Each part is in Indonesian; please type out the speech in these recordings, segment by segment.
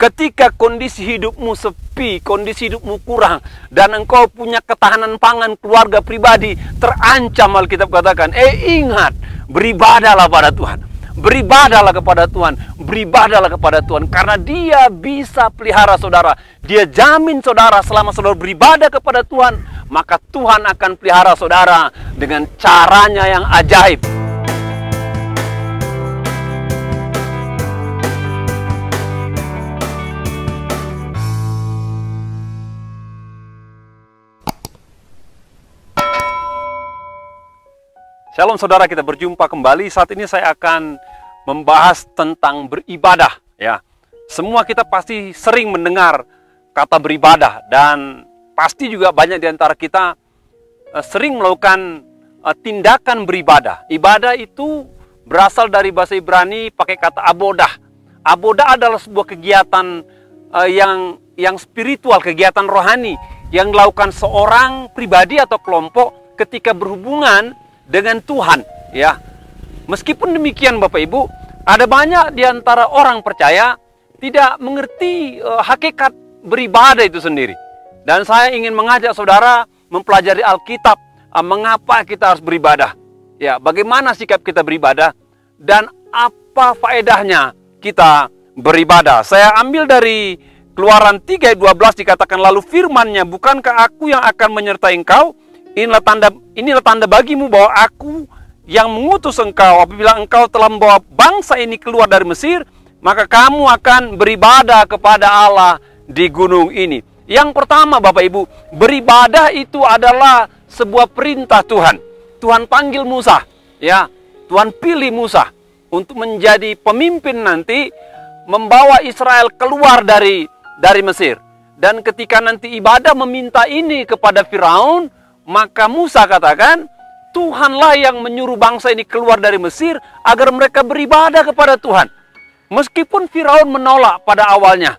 Ketika kondisi hidupmu sepi, kondisi hidupmu kurang, dan engkau punya ketahanan pangan keluarga pribadi terancam, Alkitab katakan, ingat, beribadahlah pada Tuhan. Beribadahlah kepada Tuhan, beribadahlah kepada Tuhan, karena Dia bisa pelihara saudara. Dia jamin saudara selama saudara beribadah kepada Tuhan, maka Tuhan akan pelihara saudara dengan caranya yang ajaib. Shalom saudara, kita berjumpa kembali. Saat ini saya akan membahas tentang beribadah, ya. Semua kita pasti sering mendengar kata beribadah, dan pasti juga banyak di antara kita sering melakukan tindakan beribadah. Ibadah itu berasal dari bahasa Ibrani pakai kata abodah. Abodah adalah sebuah kegiatan yang spiritual, kegiatan rohani yang dilakukan seorang pribadi atau kelompok ketika berhubungan dengan Tuhan, ya. Meskipun demikian Bapak Ibu, ada banyak di antara orang percaya tidak mengerti hakikat beribadah itu sendiri. Dan saya ingin mengajak saudara mempelajari Alkitab, mengapa kita harus beribadah, ya, bagaimana sikap kita beribadah, dan apa faedahnya kita beribadah. Saya ambil dari Keluaran 3 ayat 12, dikatakan, lalu firman-Nya, bukankah aku yang akan menyertai engkau? Inilah tanda bagimu bahwa aku yang mengutus engkau. Apabila engkau telah membawa bangsa ini keluar dari Mesir, maka kamu akan beribadah kepada Allah di gunung ini. Yang pertama Bapak Ibu, beribadah itu adalah sebuah perintah Tuhan. Tuhan panggil Musa, ya. Tuhan pilih Musa untuk menjadi pemimpin nanti, membawa Israel keluar dari Mesir. Dan ketika nanti ibadah meminta ini kepada Firaun, maka Musa katakan, Tuhanlah yang menyuruh bangsa ini keluar dari Mesir agar mereka beribadah kepada Tuhan. Meskipun Firaun menolak pada awalnya,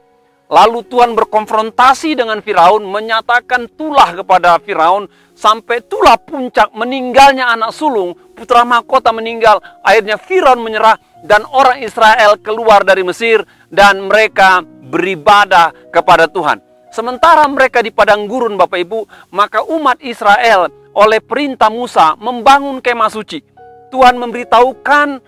lalu Tuhan berkonfrontasi dengan Firaun, menyatakan tulah kepada Firaun, sampai tulah puncak meninggalnya anak sulung, putra mahkota meninggal. Akhirnya Firaun menyerah dan orang Israel keluar dari Mesir dan mereka beribadah kepada Tuhan. Sementara mereka di padang gurun Bapak Ibu, maka umat Israel oleh perintah Musa membangun kemah suci. Tuhan memberitahukan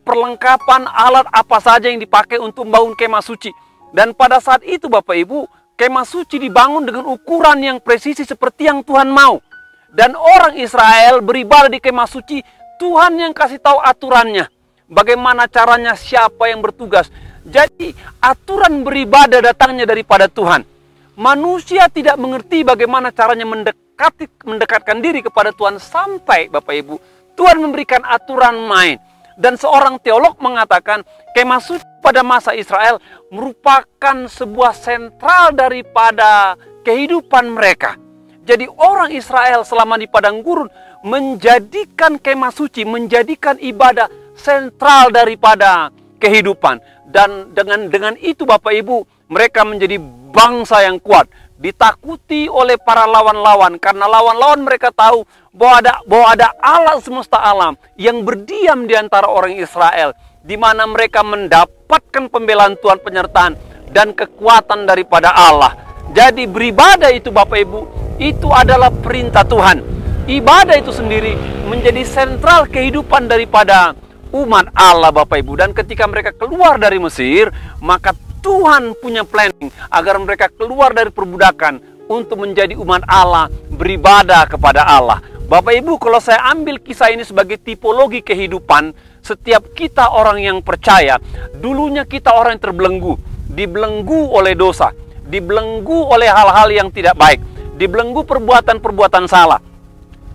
perlengkapan alat apa saja yang dipakai untuk membangun kemah suci. Dan pada saat itu Bapak Ibu, kemah suci dibangun dengan ukuran yang presisi seperti yang Tuhan mau. Dan orang Israel beribadah di kemah suci, Tuhan yang kasih tahu aturannya. Bagaimana caranya, siapa yang bertugas. Jadi aturan beribadah datangnya daripada Tuhan. Manusia tidak mengerti bagaimana caranya mendekatkan diri kepada Tuhan, sampai Bapak Ibu, Tuhan memberikan aturan main. Dan seorang teolog mengatakan, kemah suci pada masa Israel merupakan sebuah sentral daripada kehidupan mereka. Jadi orang Israel selama di padang gurun menjadikan kemah suci, menjadikan ibadah sentral daripada kehidupan. Dan dengan itu Bapak Ibu, mereka menjadi bangsa yang kuat, ditakuti oleh para lawan-lawan, karena lawan-lawan mereka tahu bahwa ada Allah semesta alam yang berdiam di antara orang Israel, di mana mereka mendapatkan pembelaan Tuhan, penyertaan dan kekuatan daripada Allah. Jadi beribadah itu Bapak Ibu, itu adalah perintah Tuhan. Ibadah itu sendiri menjadi sentral kehidupan daripada umat Allah Bapak Ibu. Dan ketika mereka keluar dari Mesir, maka Tuhan punya planning agar mereka keluar dari perbudakan untuk menjadi umat Allah, beribadah kepada Allah. Bapak Ibu, kalau saya ambil kisah ini sebagai tipologi kehidupan, setiap kita orang yang percaya, dulunya kita orang yang terbelenggu, dibelenggu oleh dosa, dibelenggu oleh hal-hal yang tidak baik, dibelenggu perbuatan-perbuatan salah.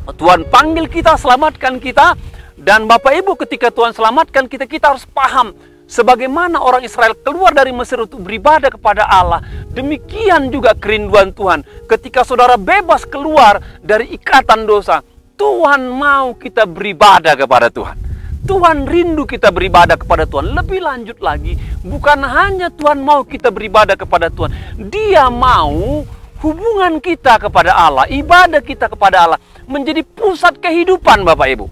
Tuhan panggil kita, selamatkan kita, dan Bapak Ibu, ketika Tuhan selamatkan kita, kita harus paham sebagaimana orang Israel keluar dari Mesir untuk beribadah kepada Allah, demikian juga kerinduan Tuhan. Ketika saudara bebas keluar dari ikatan dosa, Tuhan mau kita beribadah kepada Tuhan. Tuhan rindu kita beribadah kepada Tuhan. Lebih lanjut lagi, bukan hanya Tuhan mau kita beribadah kepada Tuhan, Dia mau hubungan kita kepada Allah, ibadah kita kepada Allah menjadi pusat kehidupan Bapak Ibu,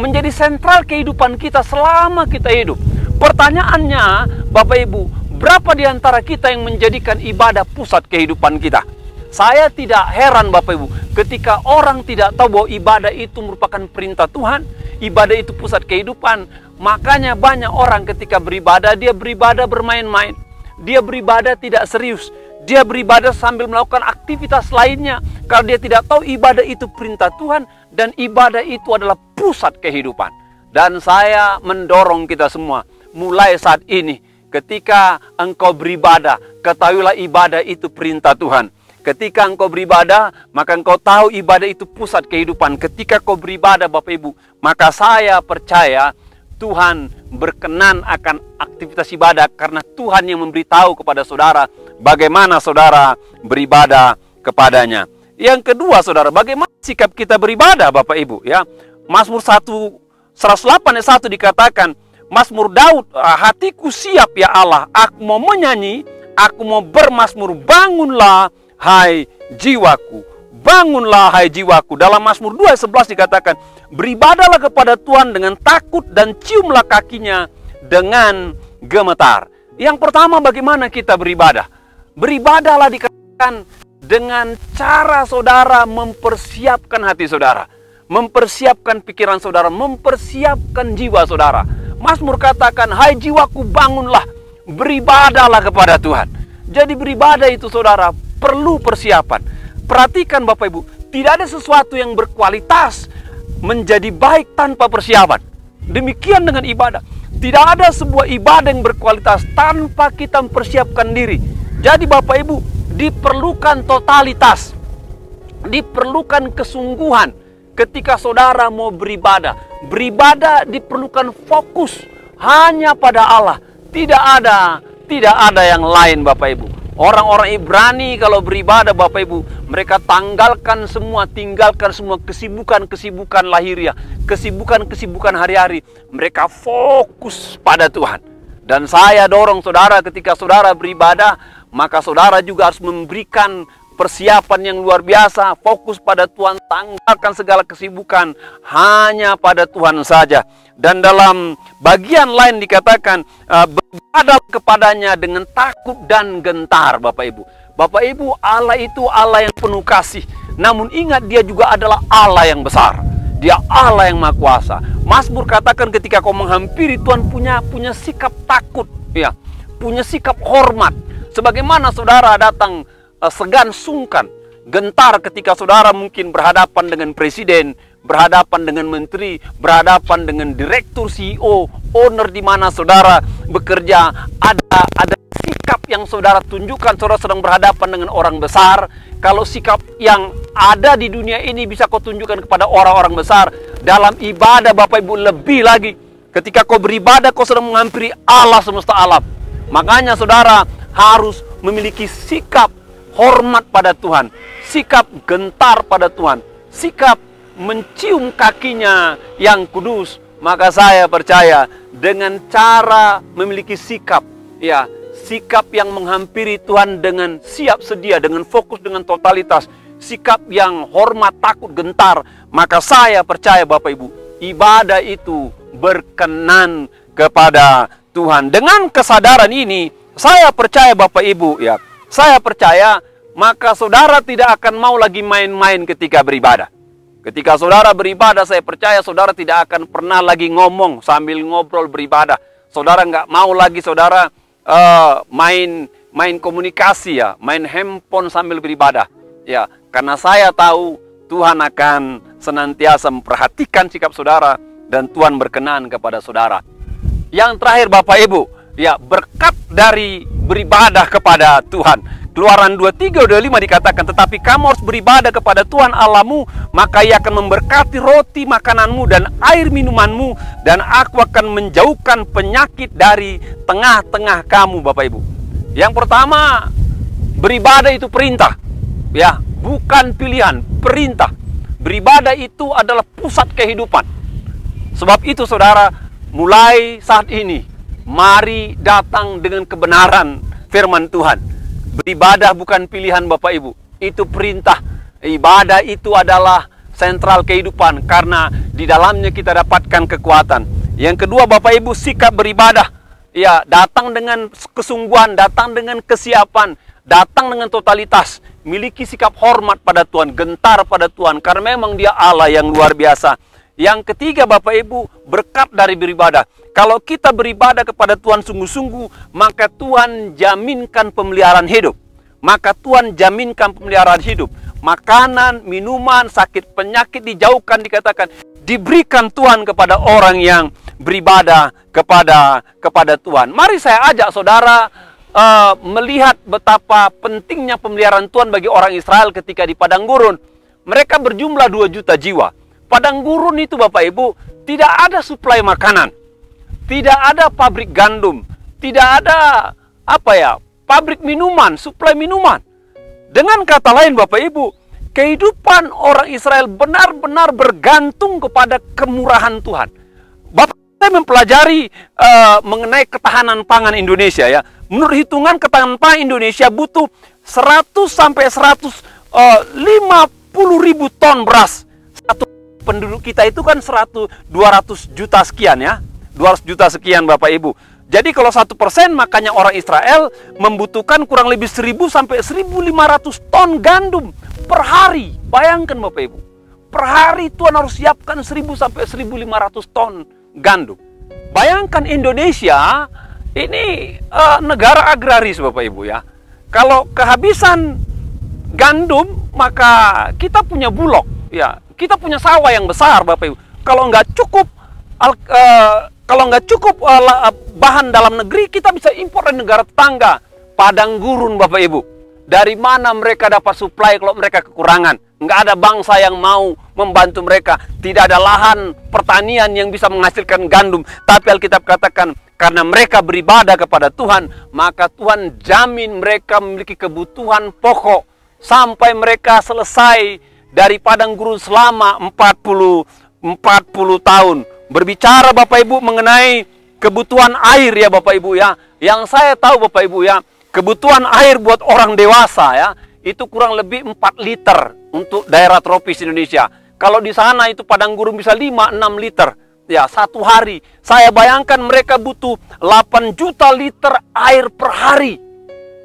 menjadi sentral kehidupan kita selama kita hidup. Pertanyaannya Bapak Ibu, Berapa di antara kita yang menjadikan ibadah pusat kehidupan kita? Saya tidak heran Bapak Ibu, ketika orang tidak tahu bahwa ibadah itu merupakan perintah Tuhan, ibadah itu pusat kehidupan. Makanya banyak orang ketika beribadah, dia beribadah bermain-main. Dia beribadah tidak serius. Dia beribadah sambil melakukan aktivitas lainnya. Kalau dia tidak tahu ibadah itu perintah Tuhan, dan ibadah itu adalah pusat kehidupan. Dan saya mendorong kita semua, mulai saat ini, ketika engkau beribadah, ketahuilah ibadah itu perintah Tuhan. Ketika engkau beribadah, maka engkau tahu ibadah itu pusat kehidupan. Ketika kau beribadah Bapak Ibu, maka saya percaya Tuhan berkenan akan aktivitas ibadah, karena Tuhan yang memberitahu kepada saudara bagaimana saudara beribadah kepadanya. Yang kedua saudara, bagaimana sikap kita beribadah Bapak Ibu ya. Mazmur 108 ayat 1 dikatakan, Mazmur Daud, hatiku siap ya Allah, aku mau menyanyi, aku mau bermazmur, bangunlah hai jiwaku. Bangunlah hai jiwaku. Dalam Mazmur 2 ayat 11 dikatakan, beribadahlah kepada Tuhan dengan takut dan ciumlah kakinya dengan gemetar. Yang pertama, bagaimana kita beribadah? Beribadahlah dikatakan dengan cara saudara mempersiapkan hati saudara, mempersiapkan pikiran saudara, mempersiapkan jiwa saudara. Mazmur katakan, hai jiwaku bangunlah, beribadahlah kepada Tuhan. Jadi beribadah itu saudara perlu persiapan. Perhatikan Bapak Ibu, tidak ada sesuatu yang berkualitas menjadi baik tanpa persiapan. Demikian dengan ibadah. Tidak ada sebuah ibadah yang berkualitas tanpa kita mempersiapkan diri. Jadi Bapak Ibu, diperlukan totalitas, diperlukan kesungguhan ketika saudara mau beribadah. Beribadah diperlukan fokus hanya pada Allah. Tidak ada yang lain Bapak Ibu. Orang-orang Ibrani kalau beribadah Bapak Ibu, mereka tinggalkan semua kesibukan lahiriah, kesibukan hari-hari. Mereka fokus pada Tuhan. Dan saya dorong saudara, ketika saudara beribadah, maka saudara juga harus memberikan persiapan yang luar biasa, fokus pada Tuhan, tanggalkan segala kesibukan hanya pada Tuhan saja. Dan dalam bagian lain dikatakan, beribadah kepadanya dengan takut dan gentar Bapak Ibu. Bapak Ibu, Allah itu Allah yang penuh kasih. Namun ingat, dia juga adalah Allah yang besar. Dia Allah yang maha kuasa. Mazmur katakan ketika kau menghampiri Tuhan, punya sikap takut, ya, punya sikap hormat. Sebagaimana saudara datang segan sungkan, gentar ketika saudara mungkin berhadapan dengan presiden, berhadapan dengan menteri, berhadapan dengan direktur, CEO, owner di mana saudara bekerja. Ada sikap yang saudara tunjukkan, saudara sedang berhadapan dengan orang besar. Kalau sikap yang ada di dunia ini bisa kau tunjukkan kepada orang-orang besar, dalam ibadah Bapak Ibu lebih lagi. Ketika kau beribadah, kau sedang menghampiri Allah semesta alam. Makanya saudara harus memiliki sikap hormat pada Tuhan, sikap gentar pada Tuhan, sikap mencium kakinya yang kudus. Maka saya percaya dengan cara memiliki sikap, ya, sikap yang menghampiri Tuhan dengan siap sedia, dengan fokus, dengan totalitas, sikap yang hormat, takut, gentar, maka saya percaya Bapak Ibu, ibadah itu berkenan kepada Tuhan. Dengan kesadaran ini, saya percaya Bapak Ibu, ya, saya percaya maka saudara tidak akan mau lagi main-main ketika beribadah. Ketika saudara beribadah, saya percaya saudara tidak akan pernah lagi ngomong sambil ngobrol beribadah. Saudara nggak mau lagi saudara main komunikasi, ya, main handphone sambil beribadah. Ya, karena saya tahu Tuhan akan senantiasa memperhatikan sikap saudara dan Tuhan berkenan kepada saudara. Yang terakhir Bapak Ibu, ya, berkat dari beribadah kepada Tuhan. Keluaran 23:25 dikatakan, tetapi kamu harus beribadah kepada Tuhan Allahmu, maka Ia akan memberkati roti makananmu dan air minumanmu, dan aku akan menjauhkan penyakit dari tengah-tengah kamu Bapak Ibu. Yang pertama, beribadah itu perintah, ya, bukan pilihan, perintah. Beribadah itu adalah pusat kehidupan. Sebab itu saudara, mulai saat ini, mari datang dengan kebenaran firman Tuhan. Beribadah bukan pilihan Bapak Ibu, itu perintah. Ibadah itu adalah sentral kehidupan, karena di dalamnya kita dapatkan kekuatan. Yang kedua Bapak Ibu, sikap beribadah. ya datang dengan kesungguhan, datang dengan kesiapan, datang dengan totalitas, miliki sikap hormat pada Tuhan, gentar pada Tuhan, karena memang Dia Allah yang luar biasa. Yang ketiga Bapak Ibu, berkat dari beribadah. Kalau kita beribadah kepada Tuhan sungguh-sungguh, maka Tuhan jaminkan pemeliharaan hidup. Maka Tuhan jaminkan pemeliharaan hidup. Makanan, minuman, sakit, penyakit dijauhkan, dikatakan diberikan Tuhan kepada orang yang beribadah kepada Tuhan. Mari saya ajak saudara melihat betapa pentingnya pemeliharaan Tuhan bagi orang Israel ketika di padang gurun. Mereka berjumlah 2 juta jiwa. Padang gurun itu Bapak Ibu, tidak ada suplai makanan, tidak ada pabrik gandum, tidak ada pabrik minuman, suplai minuman. Dengan kata lain Bapak Ibu, kehidupan orang Israel benar-benar bergantung kepada kemurahan Tuhan. Bapak, saya mempelajari mengenai ketahanan pangan Indonesia ya. Menurut hitungan ketahanan pangan Indonesia butuh 100 sampai 150 ribu ton beras. Satu penduduk kita itu kan 200 juta sekian ya. 200 juta sekian Bapak Ibu. Jadi kalau 1%, makanya orang Israel membutuhkan kurang lebih 1000 sampai 1500 ton gandum per hari. Bayangkan Bapak Ibu, per hari Tuhan harus siapkan 1000 sampai 1500 ton gandum. Bayangkan Indonesia ini negara agraris Bapak Ibu ya. Kalau kehabisan gandum, maka kita punya bulog ya. Kita punya sawah yang besar Bapak Ibu. Kalau nggak cukup bahan dalam negeri, kita bisa impor dari negara tetangga. Padang gurun Bapak Ibu, dari mana mereka dapat suplai kalau mereka kekurangan? Nggak ada bangsa yang mau membantu mereka. Tidak ada lahan pertanian yang bisa menghasilkan gandum. Tapi Alkitab katakan, karena mereka beribadah kepada Tuhan, maka Tuhan jamin mereka memiliki kebutuhan pokok sampai mereka selesai dari padang gurun selama 40 tahun. Berbicara Bapak Ibu mengenai kebutuhan air ya Bapak Ibu ya. Yang saya tahu Bapak Ibu ya, kebutuhan air buat orang dewasa ya, itu kurang lebih 4 liter untuk daerah tropis Indonesia. Kalau di sana itu padang gurun bisa 5-6 liter ya satu hari. Saya bayangkan mereka butuh 8 juta liter air per hari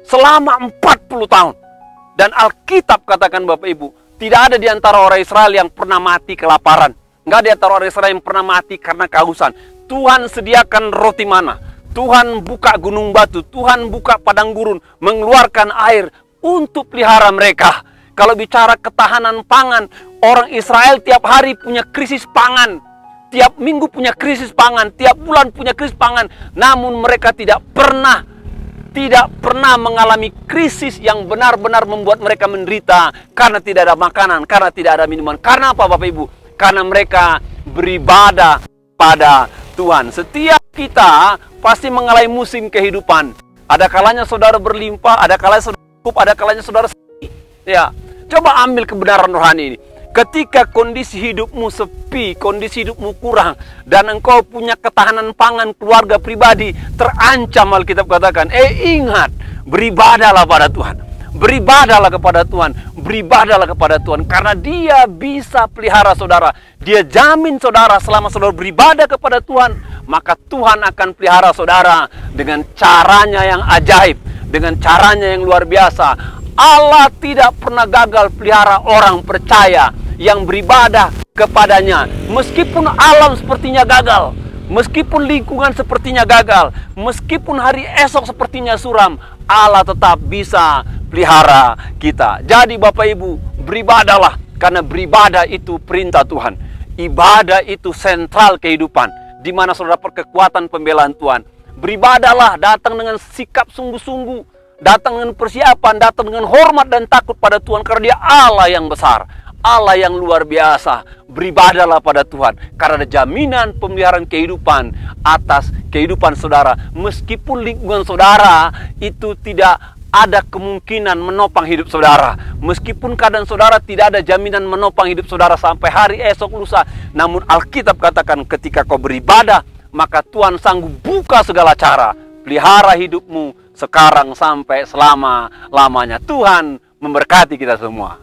selama 40 tahun. Dan Alkitab katakan Bapak Ibu, tidak ada di antara orang Israel yang pernah mati kelaparan. Nggak ada di antara orang Israel yang pernah mati karena kehausan. Tuhan sediakan roti mana, Tuhan buka gunung batu, Tuhan buka padang gurun, mengeluarkan air untuk pelihara mereka. Kalau bicara ketahanan pangan, orang Israel tiap hari punya krisis pangan, tiap minggu punya krisis pangan, tiap bulan punya krisis pangan. Namun mereka tidak pernah mengalami krisis yang benar-benar membuat mereka menderita karena tidak ada makanan, karena tidak ada minuman. Karena apa Bapak Ibu? Karena mereka beribadah pada Tuhan. Setiap kita pasti mengalami musim kehidupan. Ada kalanya saudara berlimpah, ada kalanya saudara cukup, ada kalanya saudara sepi. Ya, coba ambil kebenaran rohani ini. Ketika kondisi hidupmu sepi, kondisi hidupmu kurang, dan engkau punya ketahanan pangan keluarga pribadi terancam, Alkitab katakan, ingat, beribadahlah pada Tuhan. Beribadahlah kepada Tuhan, beribadahlah kepada Tuhan, karena Dia bisa pelihara saudara. Dia jamin saudara selama saudara beribadah kepada Tuhan, maka Tuhan akan pelihara saudara dengan caranya yang ajaib, dengan caranya yang luar biasa. Allah tidak pernah gagal pelihara orang percaya yang beribadah kepadanya. Meskipun alam sepertinya gagal, meskipun lingkungan sepertinya gagal, meskipun hari esok sepertinya suram, Allah tetap bisa pelihara kita. Jadi Bapak Ibu, beribadahlah, karena beribadah itu perintah Tuhan. Ibadah itu sentral kehidupan, di mana saudara dapat kekuatan pembelaan Tuhan. Beribadahlah, datang dengan sikap sungguh-sungguh, datang dengan persiapan, datang dengan hormat dan takut pada Tuhan, karena Dia Allah yang besar, Allah yang luar biasa. Beribadahlah pada Tuhan, karena ada jaminan pemeliharaan kehidupan atas kehidupan saudara. Meskipun lingkungan saudara itu tidak ada kemungkinan menopang hidup saudara, meskipun keadaan saudara tidak ada jaminan menopang hidup saudara sampai hari esok lusa, namun Alkitab katakan ketika kau beribadah, maka Tuhan sanggup buka segala cara, pelihara hidupmu sekarang sampai selama-lamanya. Tuhan memberkati kita semua.